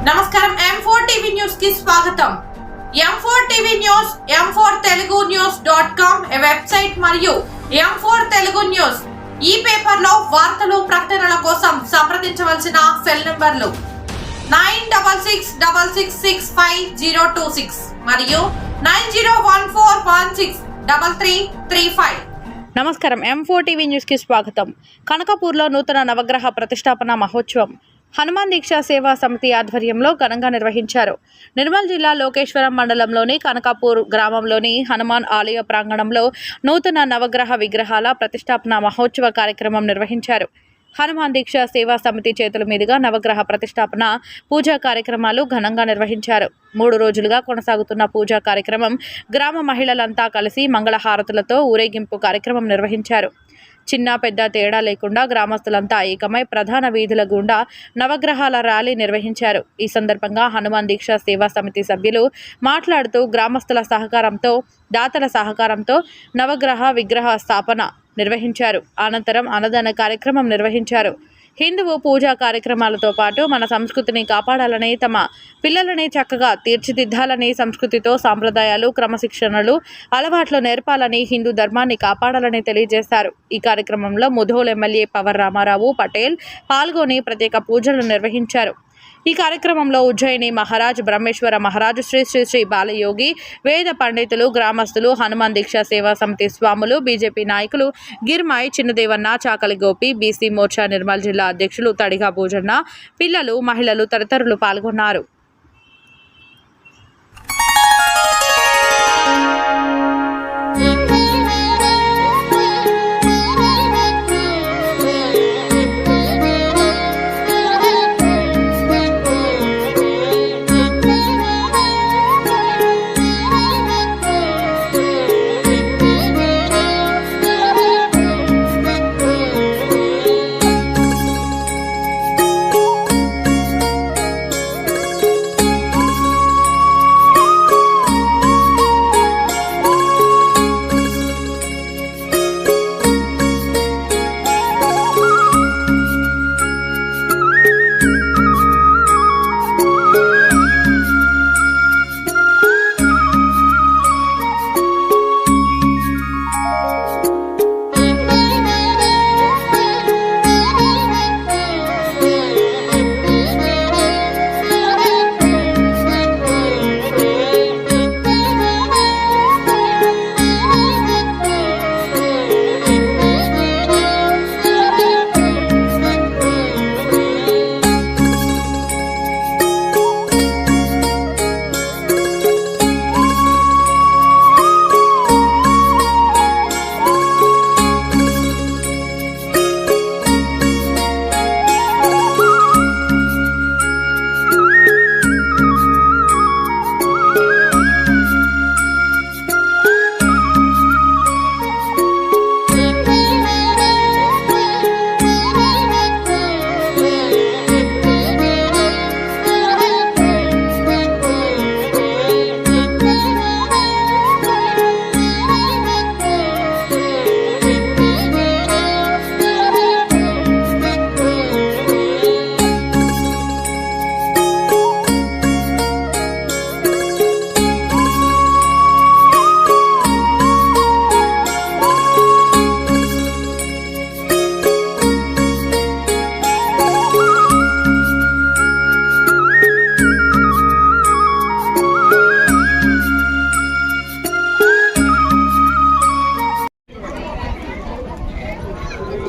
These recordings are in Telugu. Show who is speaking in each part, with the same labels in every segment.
Speaker 1: నమస్కారం M4 టీవీ న్యూస్ కి స్వాగతం. M4 TV news m4telugunews.com website మరియు M4 తెలుగు న్యూస్ ఈ పేపర్ లో వార్తలు ప్రకటనల కోసం సంప్రదించవలసిన సెల్ నంబర్లు 9666650026 మరియు 9014163335.
Speaker 2: నమస్కారం. M4 టీవీ న్యూస్ కి స్వాగతం. కనకపూర్లో నూతన నవగ్రహ ప్రతిష్టాపన మహోత్సవం హనుమాన్ దీక్షా సేవా సమితి ఆధ్వర్యంలో ఘనంగా నిర్వహించారు. నిర్మల్ జిల్లా లోకేశ్వరం మండలంలోని కనకపూర్ గ్రామంలోని హనుమాన్ ఆలయ ప్రాంగణంలో నూతన నవగ్రహ విగ్రహాల ప్రతిష్టాపన మహోత్సవ కార్యక్రమం నిర్వహించారు. హనుమాన్ దీక్షా సేవా సమితి చేతుల మీదుగా నవగ్రహ ప్రతిష్టాపన పూజా కార్యక్రమాలు ఘనంగా నిర్వహించారు. 3 రోజులుగా కొనసాగుతున్న పూజా కార్యక్రమం గ్రామ మహిళలంతా కలిసి మంగళహారతులతో ఊరేగింపు కార్యక్రమం నిర్వహించారు. చిన్న పెద్ద తేడా లేకుండా గ్రామస్తులంతా ఏకమై ప్రధాన వీధుల గుండా నవగ్రహాల ర్యాలీ నిర్వహించారు. ఈ సందర్భంగా హనుమాన్ దీక్షా సేవా సమితి సభ్యులు మాట్లాడుతూ గ్రామస్తుల సహకారంతో దాతల సహకారంతో నవగ్రహ విగ్రహ స్థాపన నిర్వహించారు. అనంతరం అన్నదాన కార్యక్రమం నిర్వహించారు. హిందువు పూజా కార్యక్రమాలతో పాటు మన సంస్కృతిని కాపాడాలని, తమ పిల్లలని చక్కగా తీర్చిదిద్దాలని, సంస్కృతితో సాంప్రదాయాలు, క్రమశిక్షణలు, అలవాట్లు నేర్పాలని, హిందూ ధర్మాన్ని కాపాడాలని తెలియజేశారు. ఈ కార్యక్రమంలో ముధోల్ ఎమ్మెల్యే పవర్ రామారావు పటేల్ పాల్గొని ప్రత్యేక పూజలు నిర్వహించారు. ఈ కార్యక్రమంలో ఉజ్జయిని మహారాజ్, బ్రహ్మేశ్వర మహారాజ్, శ్రీ శ్రీ శ్రీ బాలయోగి, వేద పండితులు, గ్రామస్తులు, హనుమాన్ దీక్షా సేవా సమితి స్వాములు, బీజేపీ నాయకులు గిర్మాయ్ చిన్నదేవన్న, చాకలి గోపి, బీసీ మోర్చా నిర్మల్ జిల్లా అధ్యక్షులు తడిగా భోజన్న, పిల్లలు, మహిళలు తదితరులు పాల్గొన్నారు.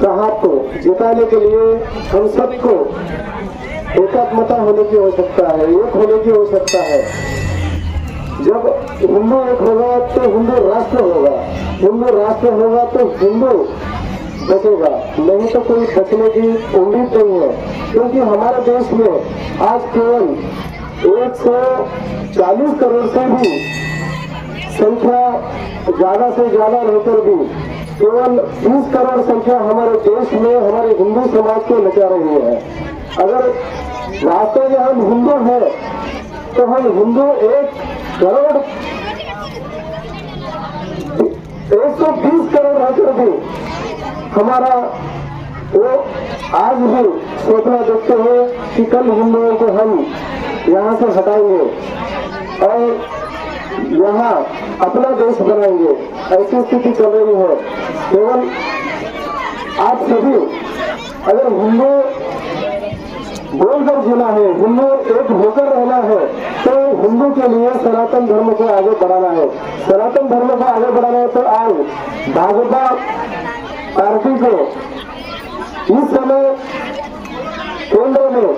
Speaker 3: साहब को जिताने के लिए हम सबको एकात्मता होने की आवश्यकता है, एक होने की आवश्यकता है। जब हिंदू एक होगा तो हिंदू राष्ट्र होगा, हिंदू राष्ट्र होगा तो हिंदू बचेगा, नहीं तो कोई बचने की उम्मीद नहीं है। क्योंकि हमारे देश में आज केवल 140 करोड़ से भी संख्या ज्यादा से ज्यादा रहकर भी केवल 20 करोड़ संख्या हमारे देश में हमारे हिंदू समाज को नचा रही है। अगर वास्तव में हम हिंदू हैं तो हम हिंदू 120 करोड़ रहकर भी हमारा वो आज भी सोचना देखते हैं कि कल हिंदुओं को हम यहाँ से हटाएंगे और यहाँ अपना देश बनाएंगे, ऐसी स्थिति चल रही है। केवल आप सभी अगर हिंदू बोलकर जीना है, हिंदू एक होकर रहना है, तो हिंदू के लिए सनातन धर्म को आगे बढ़ाना है। सनातन धर्म को आगे बढ़ाना है तो आज भाजपा पार्टी को इस समय केंद्र में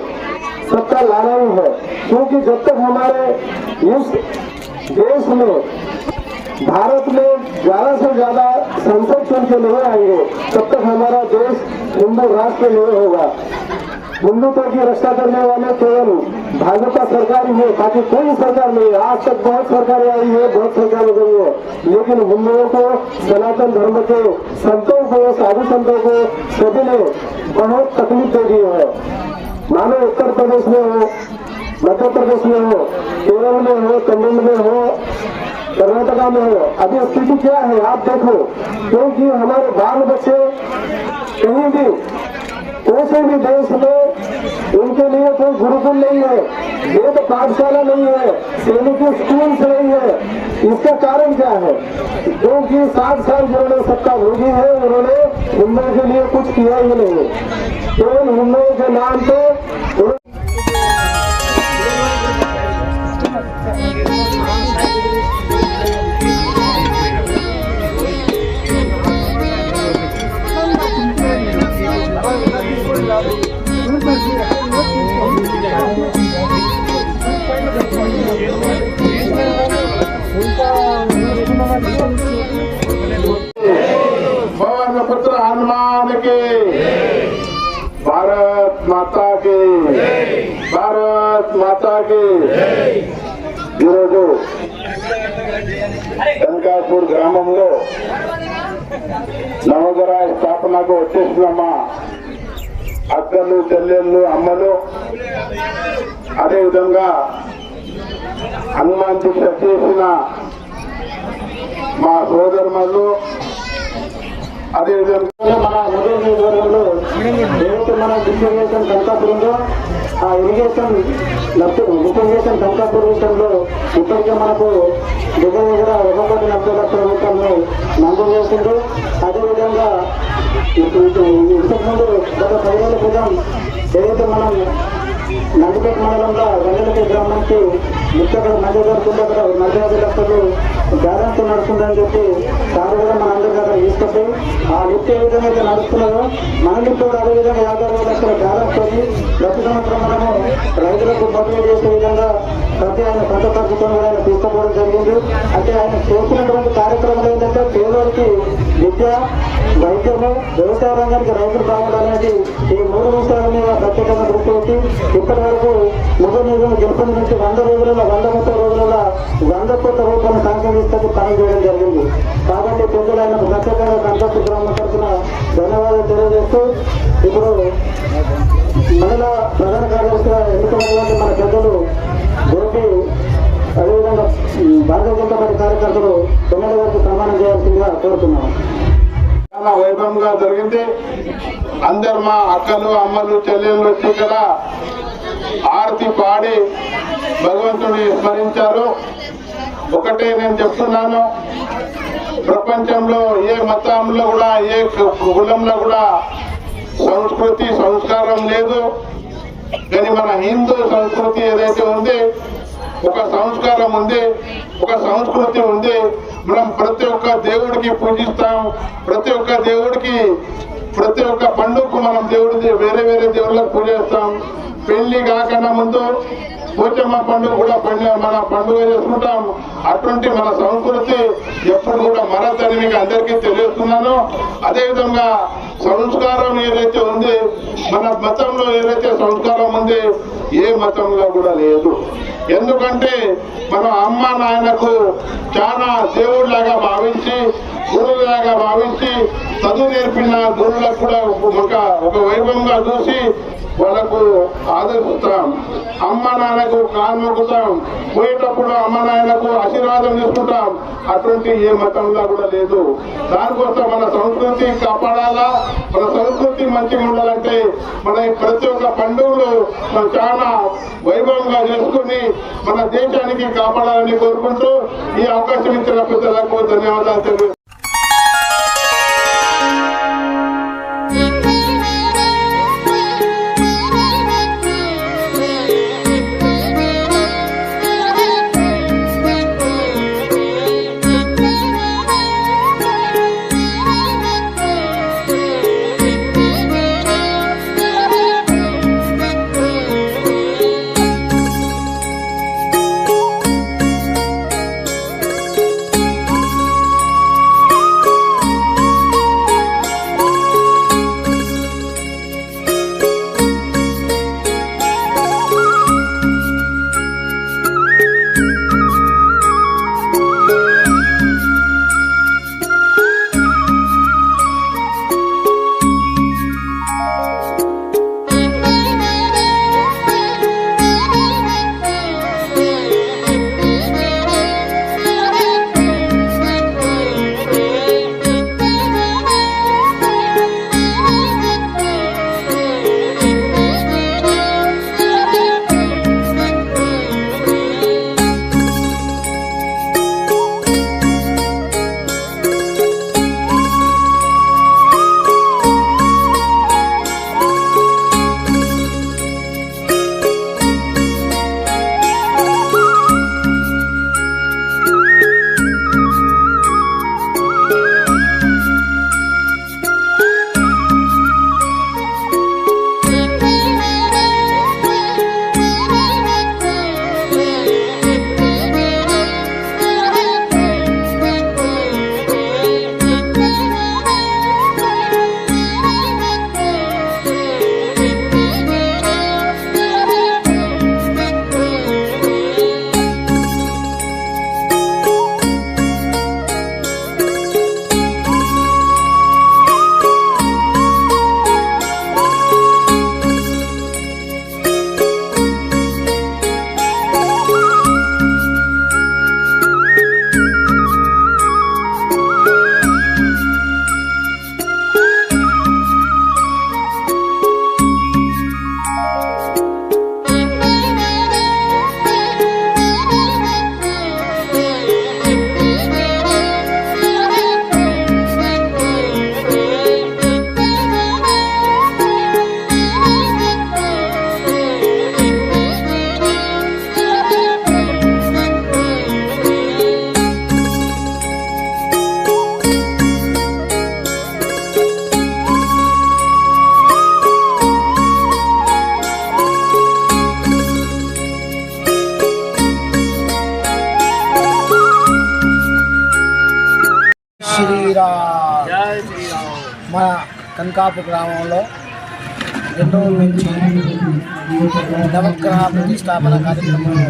Speaker 3: सत्ता लाना ही है, क्योंकि जब तक हमारे इस देश में भारत में ज्यादा से ज्यादा संसद चुन के नहीं आएंगे, तब तक हमारा देश हिंदू राष्ट्र नहीं होगा। हिंदुत्व की रक्षा करने वाले केवल भाजपा सरकार ही है, बाकी कोई सरकार नहीं है। आज तक बहुत सरकारें आई है, बहुत सरकारें गई है, लेकिन हिंदुओं को, सनातन धर्म के संतों को, साधु संतों को सभी ने बहुत तकलीफ दे दी है। मानो उत्तर प्रदेश में हो, मध्य प्रदेश में हो, केरल में हो, तमिल में हो, कर्नाटका में हो, अभी स्थिति क्या है आप देखो। क्योंकि हमारे बाल बच्चे कहीं भी कोई भी देश में उनके लिए कोई गुरुकुल नहीं है, वेद पाठशाला नहीं है, सैनिक स्कूल नहीं है। इसका कारण क्या है? क्योंकि 60 साल जिन्होंने सत्ता भोगी है, उन्होंने हिंदुओं के लिए कुछ किया ही नहीं। केवल हिंदुओं के नाम पे पवन पुत्र हनुमान के, भारत माता के, भारत माता के। ఈరోజు కనకాపూర్ గ్రామంలో నవగ్రహ స్థాపనకు వచ్చేసిన మా అక్కలు, చెల్లెళ్ళు, అమ్మలు, అదేవిధంగా హనుమాన్ దీక్ష చేసిన మా సోదరులు, అదేవిధంగా మన మొదటి నియోజకవర్గంలో ఏదైతే మన డిస్ట్రిబ్యూషన్ కనకాపూర్ ఉందో ఆ ఇరిగేషన్ డిస్ట్రిబ్యూషన్ కనకాపూర్ విషయంలో ఇప్పటికే మనకు దగ్గర 1,40,00,000 రూపాయలను మంజూరు చేసింది. అదేవిధంగా ఇంతకుముందు గత 10 ఏళ్ల క్రితం ఏదైతే మనం నందిపేట మండలంలో వెంగళపేట గ్రామానికి ముఖ్యంగా మంజూరు అక్కడ 45 లక్షలు బ్యాలెన్స్ నడుస్తుందని చెప్పి సార్ కూడా మనందరి దగ్గర తీసుకొచ్చి ఆ లిఫ్ట్ ఏ విధంగా అయితే నడుస్తున్నదో మన లిఫ్ట్ కూడా అదేవిధంగా 55 లక్షల బ్యాలెన్స్ తోటి ప్రతి సంవత్సరం మనము రైతులకు మోటివేట్ చేసే విధంగా ప్రతి ఆయన సొంత ఖర్చుతో కూడా ఆయన తీసుకోవడం జరిగింది. అంటే ఆయన చేసినటువంటి కార్యక్రమాలు ఏంటంటే పేదవారికి విద్య, వైద్యము, వ్యవసాయ రంగానికి రైతులు బాగుండాలనేది ఈ 3 విషయాల మీద ప్రత్యేకంగా దృష్టి పెట్టి ఇప్పటి వరకు మొదటి నిజం గెలుపొంది నుంచి 100 రోజులలో 130 రోజులలో 100 కోట్ల రూపాయలు శాంక్షన్ తీసుకొని పని చేయడం జరిగింది. కాబట్టి పెద్దలైన ప్రత్యేకంగా కనకాపూర్ గ్రామం తరఫున ధన్యవాదాలు తెలియజేస్తూ ఇప్పుడు మండల ప్రధాన కార్యదర్శిగా ఎన్నికైనటువంటి మన పెద్దలు గోపి, అదేవిధంగా భారతీయ జనతా పార్టీ కార్యకర్తలు తొమ్మిది వరకు ప్రమాణం చేయాల్సిందిగా కోరుతున్నాను. చాలా వైభవంగా జరిగింది. అందరు మా అక్కలు, అమ్మలు, చెల్లెళ్ళు వచ్చి ఇక్కడ ఆరతి పాడి భగవంతుని స్మరించారు. ఒకటే నేను చెప్తున్నాను, ప్రపంచంలో ఏ మతంలో కూడా, ఏ కులంలో కూడా సంస్కృతి, సంస్కారం లేదు. కానీ మన హిందూ సంస్కృతి ఏదైతే ఉంది, ఒక సంస్కారం ఉంది, ఒక సంస్కృతి ఉంది. మనం ప్రతి ఒక్క దేవుడికి పూజిస్తాం, ప్రతి ఒక్క దేవుడికి, ప్రతి ఒక్క పండుగకు మనం దేవుడి వేరే వేరే దేవుళ్ళకు పూజిస్తాం. పెళ్లి కాకన్నా ముందు పోచమ్మ పండుగ కూడా మన పండుగ చేసుకుంటాం. అటువంటి మన సంస్కృతి ఎప్పుడు కూడా మరొకటి మీకు అందరికీ తెలియజేస్తున్నాను. అదేవిధంగా సంస్కారం ఏదైతే ఉంది, మన మతంలో ఏదైతే సంస్కారం ఉంది, ఏ మతంలో కూడా లేదు. ఎందుకంటే మనం అమ్మ నాయనకు చాలా దేవుడిలాగా భావించి, గురువులాగా భావించి, చదువు నేర్పిన గురువులకు కూడా ఒక వైభవంగా చూసి వాళ్ళకు ఆదరిస్తాం. అమ్మ నాన్నకు కాలు మొక్కుతాం, పోయేటప్పుడు అమ్మ నాయనకు ఆశీర్వాదం తీసుకుంటాం. అటువంటి ఏ మతంలో కూడా లేదు. దానికోసం మన సంస్కృతి కాపాడాలా, మన సంస్కృతి మంచిగా ఉండాలంటే మన ప్రతి ఒక్క పండుగలు మనం చాలా వైభవంగా చేసుకుని
Speaker 4: మన దేశానికి కాపాడాలని కోరుకుంటూ ఈ అవకాశం ఇచ్చిన పెద్దలకు ధన్యవాదాలు తెలియజేస్తున్నాను.
Speaker 5: శ్రీరామ్. మన కనకాపు గ్రామంలో 2 రోజుల నుంచి నవగ్రహ ప్రతిష్టాపన కార్యక్రమంలో